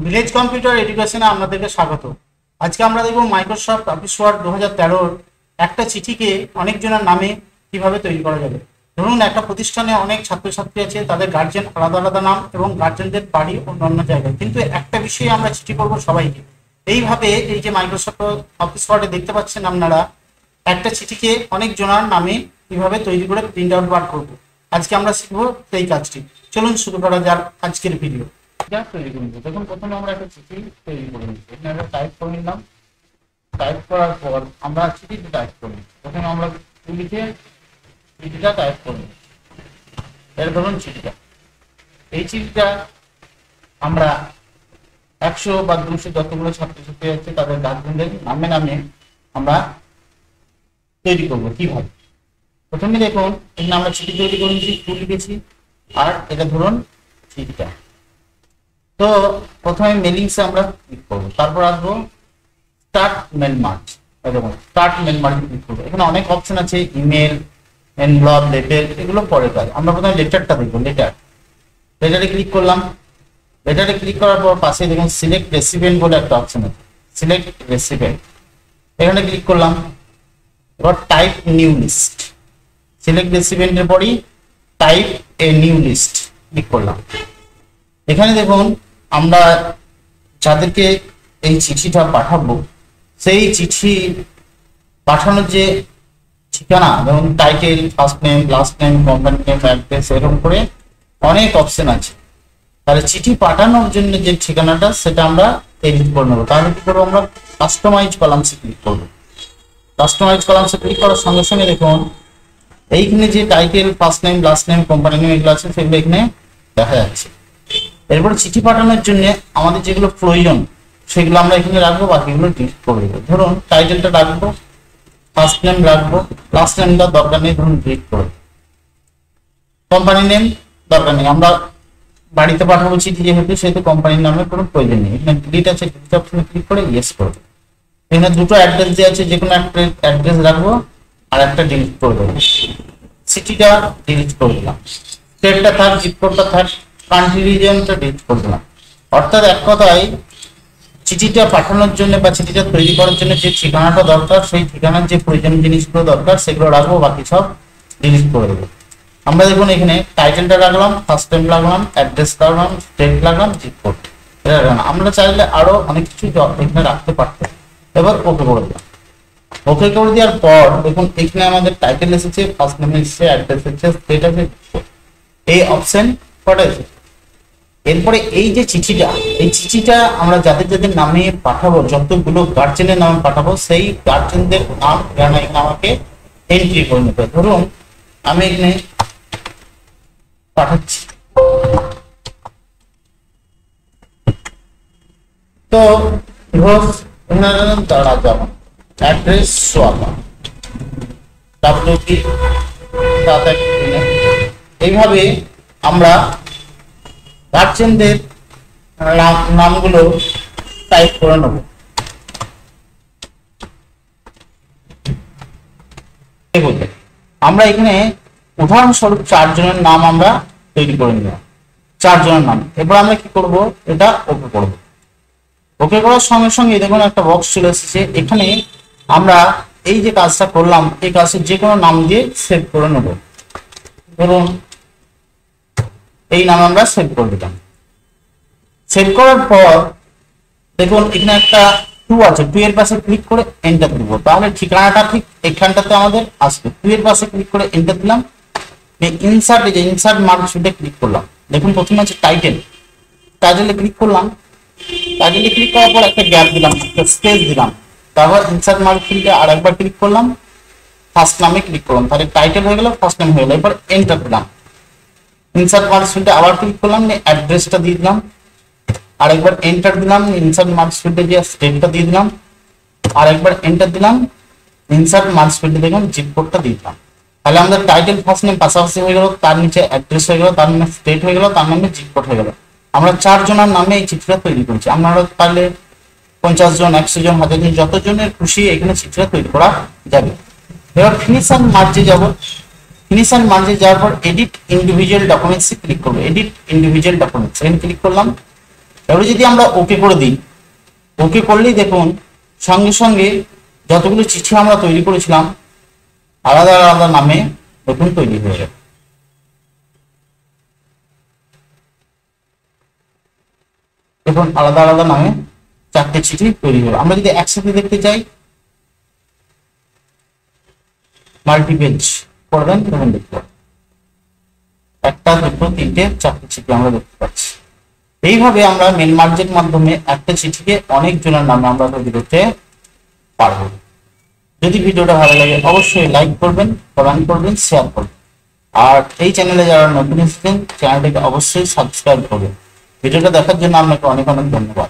Village computer এডুকেশনে আপনাদেরকে স্বাগত। আজকে আমরা দেখব মাইক্রোসফট অফিস ওয়ার্ড 2013 একটা চিঠিকে অনেকজনের নামে কিভাবে তৈরি করা যাবে। ধরুন একটা প্রতিষ্ঠানে অনেক ছাত্রছাত্রী আছে, তাদের গার্জেন আলাদা আলাদা নাম এবং গার্জেনদের বাড়ি অন্য জায়গায়, কিন্তু একটা বিষয়ে আমরা চিঠি করব সবাইকে। এইভাবে এই যে মাইক্রোসফট অফিস ওয়ার্ডে দেখতে পাচ্ছেন আপনারা, একটা চিঠিকে অনেক জনের নামে কিভাবে তৈরি করে প্রিন্ট আউট বার করবো। আজকে আমরা শিখবো সেই কাজটি। চলুন শুরু করা যাক আজকের ভিডিও। তৈরি করে নিচ্ছি, দেখুন প্রথমে আমরা একটা চিঠি তৈরি করে নিচ্ছি। এখানে একটা টাইপ করে নিলাম। টাইপ করার পর আমরা চিঠিটা টাইপ করি। প্রথমে আমরা লিখে চিঠিটা টাইপ করি। এর ধরুন চিঠিটা, এই চিঠিটা আমরা 100 বা 200 যতগুলো ছাত্রছাত্রী আছে তাদের গার্জেনদের নামে নামে আমরা তৈরি করবো। কিভাবে? প্রথমে দেখুন এখানে আমরা চিঠি তৈরি করে নিচ্ছি, ফুল লিখেছি, আর এটা ধরুন চিঠিটা। তো প্রথমে মেলিংসে আমরা ক্লিক করবো, তারপর আসবো স্টার্ট মেল মার্জ। দেখুন স্টার্ট মেল মার্জ ক্লিক করবো। এখানে অনেক অপশন আছে, ইমেল, এনভেলপ, লেটার, এগুলো পরে কাজ। আমরা প্রথমে লেটারটা দেখবো। লেটারে ক্লিক করলাম। লেটারে ক্লিক করার পর পাশে দেখুন সিলেক্ট রেসিপিয়েন্ট বলে একটা অপশন আছে, সিলেক্ট রেসিপিয়েন্ট, এখানে ক্লিক করলাম। এবার টাইপ নিউ লিস্ট, সিলেক্ট রেসিপিয়েন্টের পরই type a new list click করলাম। এখানে দেখুন আমরা যাদেরকে এই চিঠিটা পাঠাবো সেই চিঠি পাঠানোর যে ঠিকানা, যেমন title, first name, last name, company name, address, এরকম করে অনেক অপশন আছে। তাহলে চিঠি পাঠানোর জন্য যে ঠিকানাটা সেটা আমরা এডিট করে নেবো। তাহলে কি করবো, আমরা কাস্টমাইজ কলামসে ক্লিক করবো। কাস্টমাইজ কলামসে ক্লিক করার সঙ্গে সঙ্গে দেখুন এইখানে যে title, first name, last name, company name এগুলো আছে সেগুলো এখানে দেখা যাচ্ছে। এরপরে চিঠি পাঠানোর জন্য আমাদের যেগুলো প্রয়োজন সেগুলো আমরা এখানে রাখবো, বাকিগুলো ডিলিট করে দেবো। ধরুন টাইটেলটা রাখবো, ফার্স্ট নেম রাখবো, লাস্ট নেমটা দরকার নেই, ধরুন ডিলিট করে। কোম্পানি নেম দরকার নেই, আমরা বাড়িতে পাঠাবো চিঠি যেহেতু, সেহেতু কোম্পানির নামের কোনো প্রয়োজন নেই। এখানে ডিলিট আছে, ডিলিট অপশনে ক্লিক করে ইয়েস করবো। এখানে দুটো অ্যাড্রেস দেওয়া আছে, যে কোনো একটা অ্যাড্রেস রাখবো আর একটা ডিলিট করে দেবো। সিটিটা ডিলিট করে দিলাম, স্টেটটা থাক, জিপ কোডটা থাক, কান্ট্রি রিজিয়নটা ডিলিট করে দিলাম। অর্থাৎ এক কথায় চিঠিটা পাঠানোর জন্য বা চিঠিটা তৈরি করার জন্য যে ঠিকানাটা দরকার, সেই ঠিকানার যে প্রয়োজনীয় জিনিসগুলো দরকার সেগুলো রাখবো, বাকি সব ডিলিট করে দেবো। আমরা দেখুন এখানে টাইটেলটা রাখলাম, ফার্স্ট নেম রাখলাম, অ্যাড্রেস রাখলাম, স্টেট রাখলাম, জিপ কোড এটা রাখলাম। আমরা চাইলে আরো অনেক কিছু এখানে রাখতে পারতাম। এবার ওকে করে দিলাম। ওকে করে দেওয়ার পর দেখুন এখানে আমাদের টাইটেল এসেছে, ফার্স্ট নেম এসেছে, অ্যাড্রেস এসেছে, স্টেট আছে, এই অপশন কটা এসেছে। এরপরে এই যে চিঠিটা, এই চিঠিটা আমরা যাদের যাদের নামে পাঠাবো, যতগুলো গার্জেনের নামে পাঠাবো, সেই গার্জেনদের নাম এখানে আমাকে এন্ট্রি করে নিতে। ধরুন আমি এখানে পাঠাচ্ছি, তো ঘোষ তারা যাবো, অ্যাড্রেস সোয়াবা, ডাব্লিউপি, এইভাবে আমরা গার্জেনদের নামগুলো টাইপ করে নেব। আমরা এখানে উদাহরণস্বরূপ 4 জনের নাম আমরা তৈরি করে নিলাম, 4 জনের নাম। এবার আমরা কি করব, এটা ওকে করব। ওকে করার সঙ্গে সঙ্গে দেখুন একটা বক্স চলে এসেছে। এখানে আমরা এই যে কাজটা করলাম, এই কাজের যে কোনো নাম দিয়ে সেভ করে নেব। ধরুন এই নাম আমরা সেভ করে দিলাম। সেভ করার পর দেখুন এখানে একটা 2 আছে, 2 এর পাশে ক্লিক করে এন্টার দিব। তাহলে ঠিকানাটা ঠিক এখানটাতে আমাদের আসবে। 2 এর পাশে ক্লিক করে এন্টার দিলাম। ইনসার্ট, এই যে ইনসার্ট মার্কশিটে ক্লিক করলাম। দেখুন প্রথমে আছে টাইটেল, টাইটেলে ক্লিক করলাম। টাইটেলে ক্লিক করার পর একটা গ্যাপ দিলাম, একটা স্পেস দিলাম। তারপর ইনসার্ট মার্কশিটে আরেকবার ক্লিক করলাম, ফার্স্ট নামে ক্লিক করলাম। তাহলে টাইটেল হয়ে গেল, ফার্স্ট নেম হয়ে গেল। এবার এন্টার দিলাম। ইনসার্ট মার্কশিটে আবার ক্লিক করলাম, অ্যাড্রেসটা দিয়ে দিলাম, আরেকবার এন্টার দিলাম। ইনসার্ট মার্কশিটে যে স্টেটটা দিয়ে দিলাম, আরেকবার এন্টার দিলাম। ইনসার্ট মার্কশিটে দেখুন জিপ কোডটা দিয়ে দিলাম। তাহলে আমাদের টাইটেল, ফার্স্ট নেম পাশাপাশি হয়ে গেল, তার নিচে অ্যাড্রেস হয়ে গেল, তার নামে স্টেট হয়ে গেল, তার নামে জিপ কোড হয়ে গেল। আমরা 4 জনের নামে এই চিঠিটা তৈরি করেছি। আপনারা পারলে 50 জন, 100 জন, 1000 জন, যতজনের খুশি এখানে চিঠিটা তৈরি করা যাবে। এবার ফিনিশ এন্ড মার্জে যাব। ফিনিশ এন্ড মার্জে যাওয়ার পর এডিট ইন্ডিভিজুয়াল ডকুমেন্টসে ক্লিক করব। এডিট ইন্ডিভিজুয়াল ডকুমেন্টস এখানে ক্লিক করলাম। এবারে যদি আমরা ওকে করে দিই, ওকে করলেই দেখুন সঙ্গে সঙ্গে যতগুলো চিঠি আমরা তৈরি করেছিলাম আলাদা আলাদা নামে দেখুন তৈরি হয়ে যাবে। দেখুন আলাদা আলাদা নামে 4টে চিঠি তৈরি হলো। আমরা যদি একসাথে দেখতে চাই মাল্টিপেজ করবেন, তখন দেখতে পাবেন 1টা 2টো 3টে 4টে চিঠি আমরা দেখতে পাচ্ছি। এইভাবে আমরা মেল মার্জের মাধ্যমে একটা চিঠিকে অনেক জনের নামে আমরা তৈরি করতে পারবো। যদি ভিডিওটা ভালো লাগে অবশ্যই লাইক করবেন, কমেন্ট করবেন, শেয়ার করবেন। আর এই চ্যানেলে যারা নতুন এসেছেন চ্যানেলটাকে অবশ্যই সাবস্ক্রাইব করবেন। ভিডিওটা দেখার জন্য আপনাকে অনেক অনেক ধন্যবাদ।